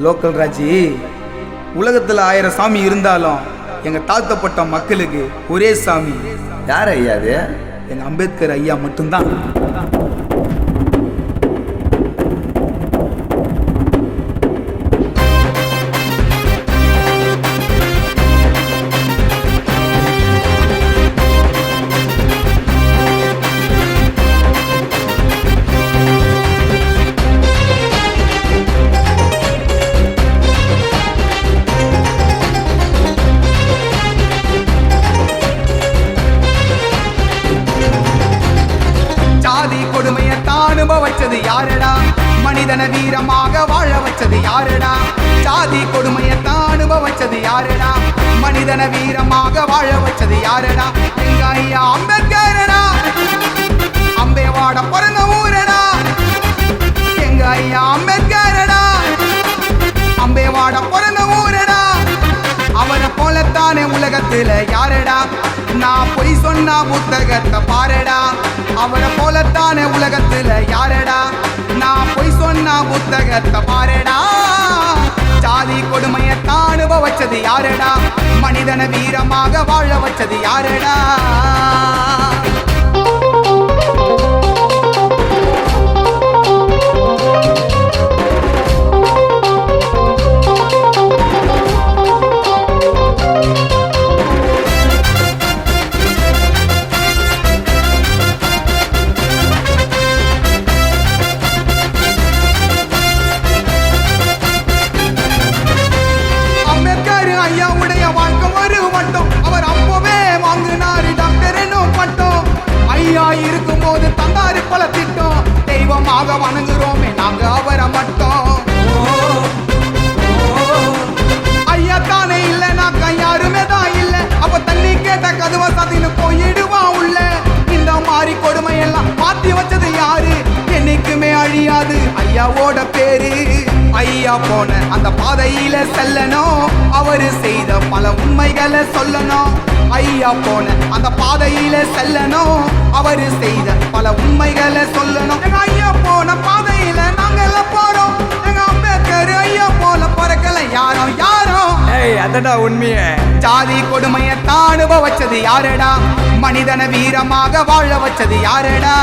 Local Raji, உலகத்தில் 1000 சாமி இருந்தாலும் எங்கள் தாழ்த்தப்பட்ட மக்களுக்கு ஒரே சாமி. யார் ஐயா அது? எங்கள் அம்பேத்கர் ஐயா மட்டும்தான். வச்சது யாரடா? மனிதனை வீரமாக வாழ வச்சது யாரடா? ஜாதி கொடுமையத்தான் அனுபவிச்சது யாரடா? மனிதனை வீரமாக வாழ வச்சது யாரடா? எங்க ஐயா அம்பேத்கரடா, அம்பேவாட பிறந்த ஊரடா. எங்க ஐயா அம்பேத்கரடா, அம்பேவாட பிறந்த ஊரடா. அவரை போலத்தானே உலகத்துல யாரடா? நான் பொய் சொன்னா புத்தகத்தை பாரடா. அவரை போலத்தானே உலகத்துல யாரடா? நான் பொய் சொன்னா புத்தகத்தை பாரடா. ஜாதி கொடுமையத்தான் அனுபவிச்சது யாரடா? மனிதனை வீரமாக வாழ வச்சது யாரடா? ஐயாவுடைய வாழ்க்கை ஒரு வட்டம். அவர் அப்பவே வாங்கினாரு டாக்டர் என்னும் பட்டம். ஐயா இருக்கும் போது தந்தாரு பல திட்டம். தெய்வமாக வணங்குறோமே நாங்க அவரை மட்டும். ஐயா தானே இல்லைனாக்கா யாருமே தான் இல்லை. அப்ப தண்ணி கேட்ட கதுவ சதின்னு போயிடுவா உள்ள. இந்த மாதிரி கொடுமையெல்லாம் மாத்தி வச்சது யாரு? என்னைக்குமே அழியாது ஐயாவோட பேரு. ஐயா போன அந்த பாதையில செல்லணும், அவரு செய்த பல உண்மைகளை சொல்லணும். ஐயா போன அந்த பாதையில செல்லணும், அவரு செய்த பல உண்மைகளை சொல்லணும். எங்க ஐயா போன பாதையில நாங்க எல்லாம் போறோம். எங்க அம்பேத்கர் ஐயா போல பறக்கல யாரும் யாரும். அதடா உண்மையே. ஜாதி கொடுமையத்தான் அனுபவிச்சது யாரடா? மனிதனை வீரமாக வாழ வச்சது யாரடா?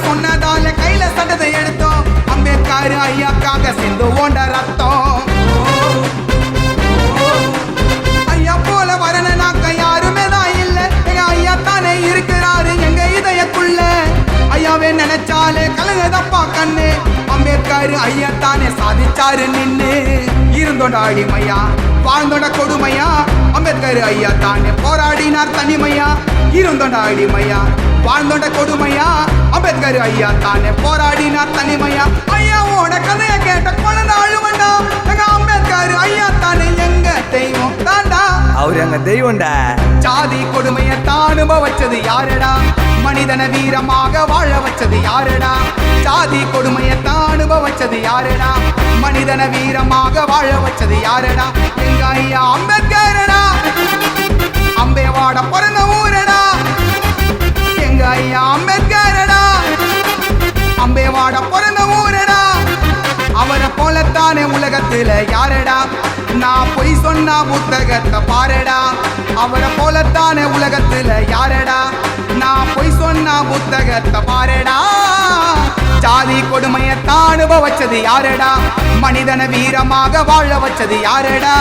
சொன்னதால கையில சட்டத்தை எடுத்தோம். அம்பேத்கர் ஐயாக்காக சிந்து ஓண்ட ரத்தம். ஐயா போல வரணுனாக்க யாருமே தான் இல்ல. எங்க ஐயா தானே இருக்கிறாரு எங்க இதயக்குள்ள. ஐயாவே நினைச்சாலே கலங்குதப்பா கண்ணு. அம்பேத்கர் ஐயா தானே சாதிச்சாரு நின்னு. இருந்தோட அடிமையா வாழ்ந்தோட கொடுமையா. அம்பேத்கர் ஐயா தானே போராடினார் தனிமையா. இருந்தோட அடிமையா வாழ்ந்தோட கொடுமையா. அம்பேத்கர் ஐயா தானே போராடினார் தனிமையா. ஐயாவோட கதையை கேட்ட குழந்தை அழுவண்டா. எங்க அம்பேத்கர் ஐயா தானே எங்க தெய்வம் தாண்டா. அவர் எங்க தெய்வம்டா. ஜாதி கொடுமையத்தான் அனுபவிச்சது யாரடா? மனிதனை வீரமாக வாழ வச்சது யாரடா? ஜாதி கொடுமையத்தான் அனுபவிச்சது யாரடா? மனிதனை வீரமாக வாழ வச்சது யாரடா? எங்க ஐயா அம்பேத்கரடா, அம்பேவாட பிறந்த ஊரடா. எங்க ஐயா அம்பேத்கரடா, அம்பேவாட பிறந்த ஊரடா. அவரை போலத்தானே உலகத்துல யாரடா? நான் பொய் சொன்னா புத்தகத்தை பாரடா. அவரை போலத்தானே உலகத்துல யாரடா? நான் பொய் சொன்னா புத்தகத்தை பாரடா. ஜாதி கொடுமையத்தான் அனுபவிச்சது யாரடா? மனிதனை வீரமாக வாழ வச்சது யாரடா?